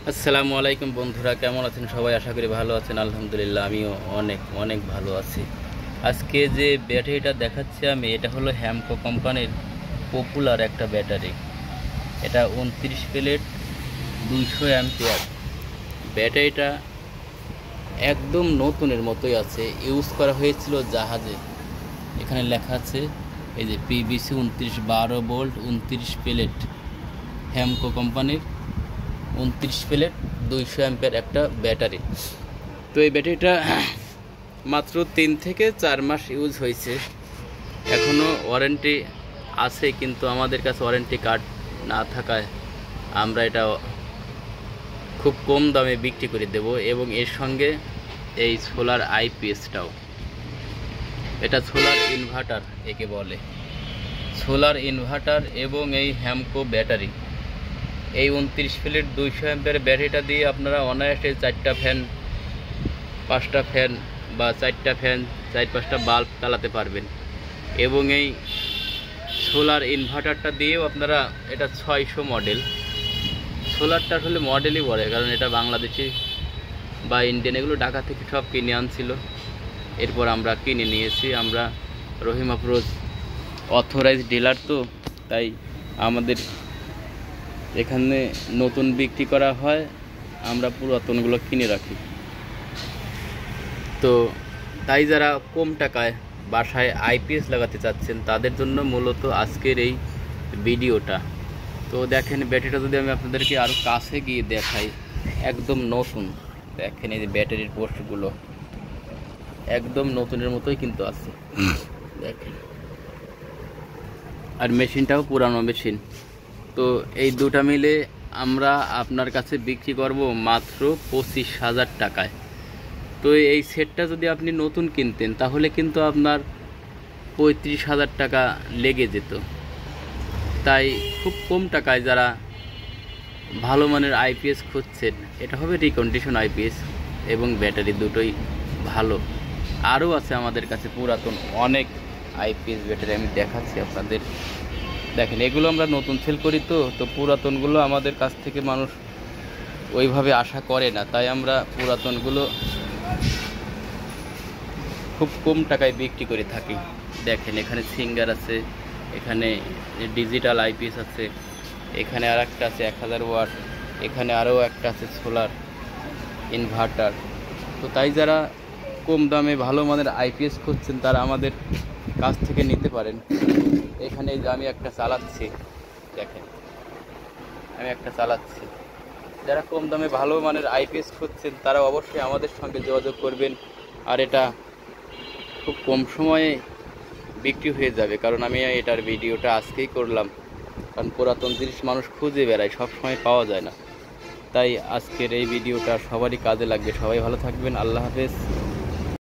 আসসালামু আলাইকুম বন্ধুরা, কেমন আছেন সবাই? আশা করি ভালো আছেন। আলহামদুলিল্লাহ, আমিও অনেক অনেক ভালো আছি। আজকে যে ব্যাটারিটা দেখাচ্ছি আমি, এটা হলো হ্যামকো কোম্পানির পপুলার একটা ব্যাটারি। এটা 29 প্লেট 200 অ্যাম্পিয়ার ব্যাটারিটা। একদম নতুনের মতোই আছে, ইউজ করা হয়েছিল জাহাজে। এখানে লেখা আছে এই যে পিভিসি 29 12 ভোল্ট 29 প্লেট, হ্যামকো কোম্পানির 29 প্লেট 200 অ্যাম্পিয়ার একটা ব্যাটারি। তো এই ব্যাটারিটা মাত্র 3 থেকে 4 মাস ইউজ হয়েছে। এখনও ওয়ারেন্টি আছে, কিন্তু আমাদের কাছে ওয়ারেন্টি কার্ড না থাকায় আমরা এটা খুব কম দামে বিক্রি করে দেব। এবং এর সঙ্গে এই সোলার আইপিএসটাও, এটা সোলার ইনভার্টার একে বলে, সোলার ইনভার্টার এবং এই হ্যামকো ব্যাটারি। এই 29 প্লেট 200 অ্যাম্পিয়ার ব্যাটারিটা দিয়ে আপনারা অনায়াসে 4টা ফ্যান 5টা ফ্যান বা 4টা ফ্যান 4-5টা বাল্ব চালাতে পারবেন। এবং এই সোলার ইনভার্টারটা দিয়েও আপনারা, এটা 600 মডেল, সোলারটা আসলে মডেলই বলে, কারণ এটা বাংলাদেশি বা ইন্ডিয়ান এগুলো ঢাকা থেকে সব কিনে আনছিল। এরপর আমরা কিনে নিয়েছি। আমরা রহিম আফরোজ অথরাইজ ডিলার, তো তাই আমাদের এখানে নতুন বিক্রি করা হয়, আমরা পুরাতনগুলো কিনে রাখি। তো তাই যারা কম টাকায় বাসায় আইপিএস লাগাতে চাচ্ছেন তাদের জন্য মূলত আজকের এই ভিডিওটা। তো দেখেন, ব্যাটারিটা যদি আমি আপনাদেরকে আরও কাছে গিয়ে দেখাই, একদম নতুন। দেখেন এই যে ব্যাটারির পোস্টগুলো একদম নতুনের মতোই কিন্তু আছে, দেখেন। আর মেশিনটাও পুরানো মেশিন। তো এই দুটা মিলে আমরা আপনার কাছে বিক্রি করব মাত্র 25,000 টাকায়। তো এই সেটটা যদি আপনি নতুন কিনতেন তাহলে কিন্তু আপনার 35,000 টাকা লেগে যেত। তাই খুব কম টাকায় যারা ভালো মানের আইপিএস খুঁজছেন, এটা হবে রিকন্ডিশন আইপিএস, এবং ব্যাটারি দুটোই ভালো। আরও আছে আমাদের কাছে পুরাতন অনেক আইপিএস ব্যাটারি, আমি দেখাচ্ছি আপনাদের। দেখেন, এগুলো আমরা নতুন সেল করি, তো পুরাতনগুলো আমাদের কাছ থেকে মানুষ ওইভাবে আশা করে না, তাই আমরা পুরাতনগুলো খুব কম টাকায় বিক্রি করে থাকি। দেখেন, এখানে সিঙ্গার আছে, এখানে ডিজিটাল আইপিএস আছে, এখানে আর একটা আছে 1000 ওয়াট, এখানে আরও একটা আছে সোলার ইনভার্টার। তো তাই যারা কম দামে ভালো মানের আইপিএস খুঁজছেন তারা আমাদের কাছ থেকে নিতে পারেন। এখানে আমি একটা চালাচ্ছি, দেখেন আমি একটা চালাচ্ছি। যারা কম দামে ভালো মানের আইপিএস খুঁজছেন তারা অবশ্যই আমাদের সঙ্গে যোগাযোগ করবেন। আর এটা খুব কম সময়ে বিক্রি হয়ে যাবে, কারণ আমি এটার ভিডিওটা আজকেই করলাম। কারণ পুরাতন জিনিস মানুষ খুঁজে বেড়ায়, সব সময় পাওয়া যায় না। তাই আজকের এই ভিডিওটা সবারই কাজে লাগবে। সবাই ভালো থাকবেন, আল্লাহ হাফেজ।